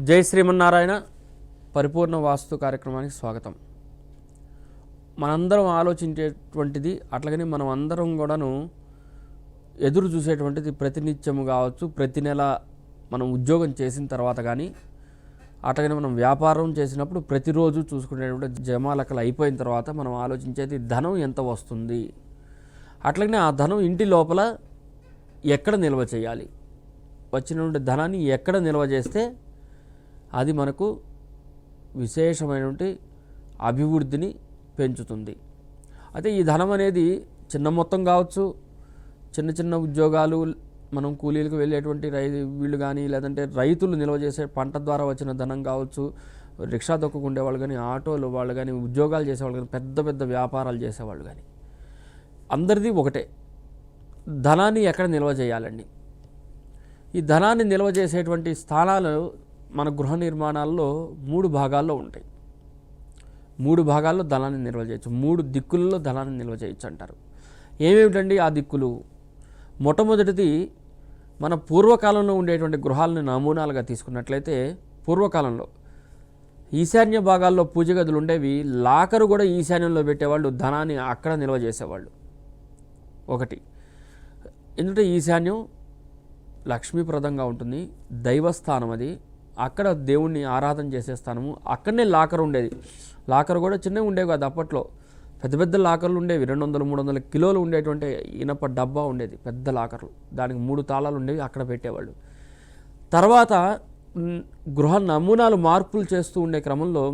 జై శ్రీమన్నారాయణ పరిపూర్ణ వాస్తు కార్యక్రమానికి స్వాగతం. మనందరం ఆలోచించేటువంటిది, అట్లాగని మనం అందరం కూడాను ఎదురు చూసేటువంటిది ప్రతినిత్యము కావచ్చు, ప్రతి నెల మనం ఉద్యోగం చేసిన తర్వాత కానీ, అట్లాగని మనం వ్యాపారం చేసినప్పుడు ప్రతిరోజు చూసుకునేటువంటి జమాలకలు అయిపోయిన తర్వాత మనం ఆలోచించేది ధనం ఎంత వస్తుంది, అట్లాగనే ఆ ధనం ఇంటి లోపల ఎక్కడ నిల్వ చేయాలి, వచ్చినటువంటి ధనాన్ని ఎక్కడ నిల్వ చేస్తే అది మనకు విశేషమైనటువంటి అభివృద్ధిని పెంచుతుంది. అయితే ఈ ధనం అనేది చిన్న మొత్తం కావచ్చు, చిన్న చిన్న ఉద్యోగాలు, మనం కూలీలకు వెళ్ళేటువంటి వీళ్ళు కానీ, లేదంటే రైతులు నిల్వ చేసే పంట ద్వారా వచ్చిన ధనం కావచ్చు, రిక్షా దొక్కుకుండే వాళ్ళు కానీ, ఆటోలు వాళ్ళు కానీ, ఉద్యోగాలు చేసేవాళ్ళు కానీ, పెద్ద పెద్ద వ్యాపారాలు చేసేవాళ్ళు కానీ, అందరిది ఒకటే, ధనాన్ని ఎక్కడ నిల్వ చేయాలండి. ఈ ధనాన్ని నిల్వ చేసేటువంటి స్థానాలు మన గృహ నిర్మాణాల్లో 3 భాగాల్లో ఉంటాయి. 3 భాగాల్లో ధనాన్ని నిల్వ చేయొచ్చు, 3 దిక్కుల్లో ధనాన్ని నిల్వ చేయొచ్చు అంటారు. ఏమేమిటండి ఆ దిక్కులు? మొట్టమొదటిది, మన పూర్వకాలంలో ఉండేటువంటి గృహాలను నమూనాలుగా తీసుకున్నట్లయితే, పూర్వకాలంలో ఈశాన్య భాగాల్లో పూజ గదులు ఉండేవి. లాకరు కూడా ఈశాన్యంలో పెట్టేవాళ్ళు, ధనాన్ని అక్కడ నిల్వ చేసేవాళ్ళు. ఒకటి, ఎందుకంటే ఈశాన్యం లక్ష్మీప్రదంగా ఉంటుంది, దైవస్థానం, అది అక్కడ దేవుణ్ణి ఆరాధన చేసే స్థానము. అక్కడనే లాకర్ ఉండేది. లాకర్ కూడా చిన్నవి ఉండేవి కాదు, అప్పట్లో పెద్ద పెద్ద లాకర్లు ఉండేవి. 200-300 కిలోలు ఉండేటువంటి ఇనప డబ్బా ఉండేది, పెద్ద లాకర్లు. దానికి 3 తాళాలు ఉండేవి, అక్కడ పెట్టేవాళ్ళు. తర్వాత గృహ నమూనాలు మార్పులు చేస్తూ ఉండే క్రమంలో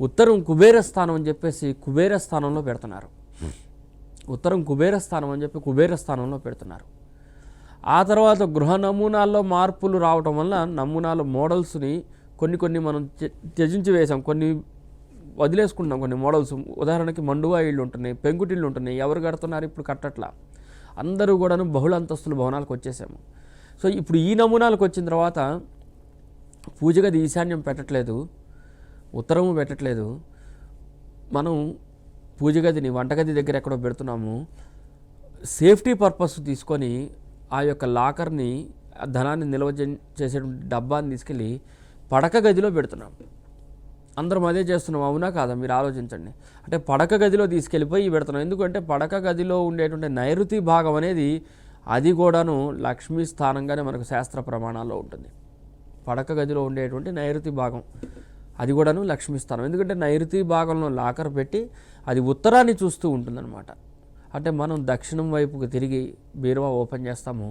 ఉత్తరం కుబేర స్థానం అని చెప్పేసి కుబేర స్థానంలో పెడుతున్నారు. ఉత్తరం కుబేర స్థానం అని చెప్పి కుబేర స్థానంలో పెడుతున్నారు. ఆ తర్వాత గృహ నమూనాల్లో మార్పులు రావటం వల్ల నమూనాల మోడల్స్ని కొన్ని మనం త్యజించి వేసాం, కొన్ని వదిలేసుకుంటాం. కొన్ని మోడల్స్, ఉదాహరణకి మండువా ఇళ్ళు ఉంటున్నాయి, పెంకుటిళ్ళు ఉంటున్నాయి, ఎవరు కడుతున్నారు ఇప్పుడు? కట్టట్లా, అందరూ కూడాను బహుళ అంతస్తుల భవనాలకు వచ్చేసాము. సో ఇప్పుడు ఈ నమూనాలకు వచ్చిన తర్వాత పూజ గది ఈశాన్యం పెట్టట్లేదు, ఉత్తరము పెట్టట్లేదు, మనం పూజ గదిని వంటగది దగ్గర ఎక్కడో పెడుతున్నాము. సేఫ్టీ పర్పస్ తీసుకొని ఆ యొక్క లాకర్ని, ధనాన్ని నిల్వ చేసేటువంటి డబ్బాని తీసుకెళ్ళి పడక గదిలో పెడుతున్నాం. అందరం అదే చేస్తున్నాం, అవునా కాదా? మీరు ఆలోచించండి. అంటే పడక గదిలో తీసుకెళ్ళిపోయి పెడుతున్నాం. ఎందుకంటే పడక గదిలో ఉండేటువంటి నైరుతి భాగం అనేది అది కూడాను లక్ష్మీ స్థానంగానే మనకు శాస్త్ర ప్రమాణాల్లో ఉంటుంది. పడక గదిలో ఉండేటువంటి నైరుతి భాగం అది కూడాను లక్ష్మీ స్థానం. ఎందుకంటే నైరుతి భాగంలో లాకర్ పెట్టి అది ఉత్తరాన్ని చూస్తూ ఉంటుందన్నమాట. అంటే మనం దక్షిణం వైపుకి తిరిగి బీరువా ఓపెన్ చేస్తాము,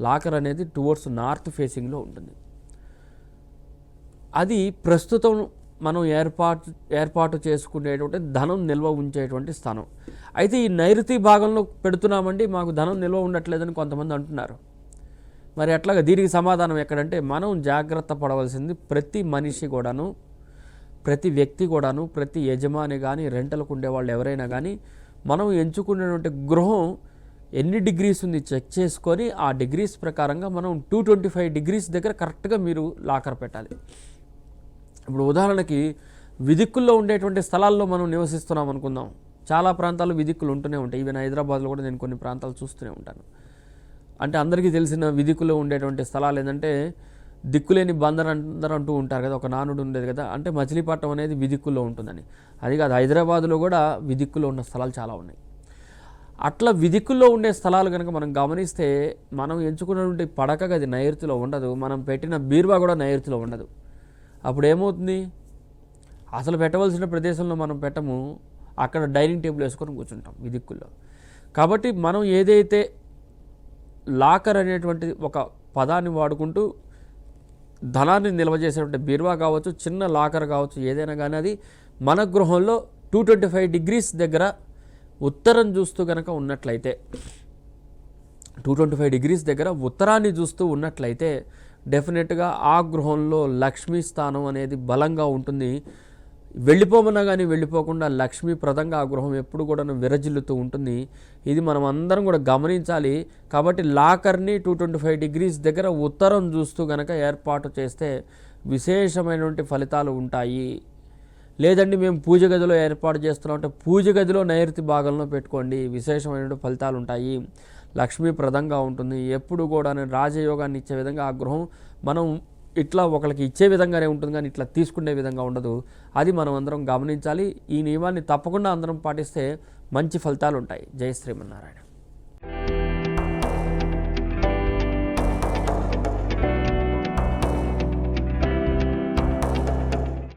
లాకర్ అనేది టువర్డ్స్ నార్త్ ఫేసింగ్లో ఉంటుంది. అది ప్రస్తుతం మనం ఏర్పాటు చేసుకునేటువంటి ధనం నిల్వ ఉంచేటువంటి స్థానం. అయితే ఈ నైరుతి భాగంలో పెడుతున్నామండి, మాకు ధనం నిల్వ ఉండట్లేదని కొంతమంది అంటున్నారు. మరి అట్లాగా దీనికి సమాధానం ఎక్కడంటే, మనం జాగ్రత్త పడవలసింది ప్రతి మనిషి కూడాను, ప్రతి వ్యక్తి కూడాను, ప్రతి యజమాని కానీ, రెంటలకు ఉండేవాళ్ళు ఎవరైనా కానీ, మనం ఎంచుకునేటువంటి గృహం ఎన్ని డిగ్రీస్ ఉంది చెక్ చేసుకొని ఆ డిగ్రీస్ ప్రకారంగా మనం 225 డిగ్రీస్ దగ్గర కరెక్ట్గా మీరు లాకర్ పెట్టాలి. ఇప్పుడు ఉదాహరణకి విదిక్కుల్లో ఉండేటువంటి స్థలాల్లో మనం నివసిస్తున్నాం అనుకుందాం. చాలా ప్రాంతాల్లో విదిక్కులు ఉంటూనే ఉంటాయి. ఈవెన్ హైదరాబాద్లో కూడా నేను కొన్ని ప్రాంతాలు చూస్తూనే ఉంటాను. అంటే అందరికీ తెలిసిన విదిక్కులో ఉండేటువంటి స్థలాలు ఏంటంటే, దిక్కులేని బందర్ అందరూ అంటూ ఉంటారు కదా, ఒక నానుడు ఉండేది కదా, అంటే మచిలీపట్నం అనేది విదిక్కుల్లో ఉంటుందని. అది కాదు, హైదరాబాదులో కూడా విదిక్కుల్లో ఉన్న స్థలాలు చాలా ఉన్నాయి. అట్లా విదిక్కుల్లో ఉండే స్థలాలు కనుక మనం గమనిస్తే, మనం ఎంచుకున్నటువంటి పడక గది నైరుతిలో ఉండదు, మనం పెట్టిన బీరువా కూడా నైరుతిలో ఉండదు. అప్పుడు ఏమవుతుంది? అసలు పెట్టవలసిన ప్రదేశంలో మనం పెట్టము, అక్కడ డైనింగ్ టేబుల్ వేసుకొని కూర్చుంటాం విదిక్కుల్లో. కాబట్టి మనం ఏదైతే లాకర్ అనేటువంటి ఒక పదాన్ని వాడుకుంటూ ధనాన్ని నిల్వ చేసేటువంటి బీరువా కావచ్చు, చిన్న లాకర్ కావచ్చు, ఏదైనా కానీ అది మన గృహంలో 225 డిగ్రీస్ దగ్గర ఉత్తరం చూస్తూ కనుక ఉన్నట్లయితే, 225 డిగ్రీస్ దగ్గర ఉత్తరాన్ని చూస్తూ ఉన్నట్లయితే డెఫినెట్గా ఆ గృహంలో లక్ష్మీ స్థానం అనేది బలంగా ఉంటుంది. వెళ్ళిపోమన్నా కానీ వెళ్ళిపోకుండా లక్ష్మీప్రదంగా ఆ గృహం ఎప్పుడు కూడా విరజిల్లుతూ ఉంటుంది. ఇది మనం అందరం కూడా గమనించాలి. కాబట్టి లాకర్ని 225 డిగ్రీస్ దగ్గర ఉత్తరం చూస్తూ కనుక ఏర్పాటు చేస్తే విశేషమైనటువంటి ఫలితాలు ఉంటాయి. లేదండి మేము పూజ గదిలో ఏర్పాటు చేస్తున్నాం అంటే పూజ గదిలో నైరుతి భాగంలో పెట్టుకోండి, విశేషమైనటువంటి ఫలితాలు ఉంటాయి. లక్ష్మీప్రదంగా ఉంటుంది. ఎప్పుడు కూడా రాజయోగాన్ని ఇచ్చే విధంగా ఆ గృహం మనం ఇట్లా ఒకరికి ఇచ్చే విధంగానే ఉంటుంది కానీ ఇట్లా తీసుకునే విధంగా ఉండదు. అది మనం అందరం గమనించాలి. ఈ నియమాన్ని తప్పకుండా అందరం పాటిస్తే మంచి ఫలితాలు ఉంటాయి. జై శ్రీమన్నారాయణ.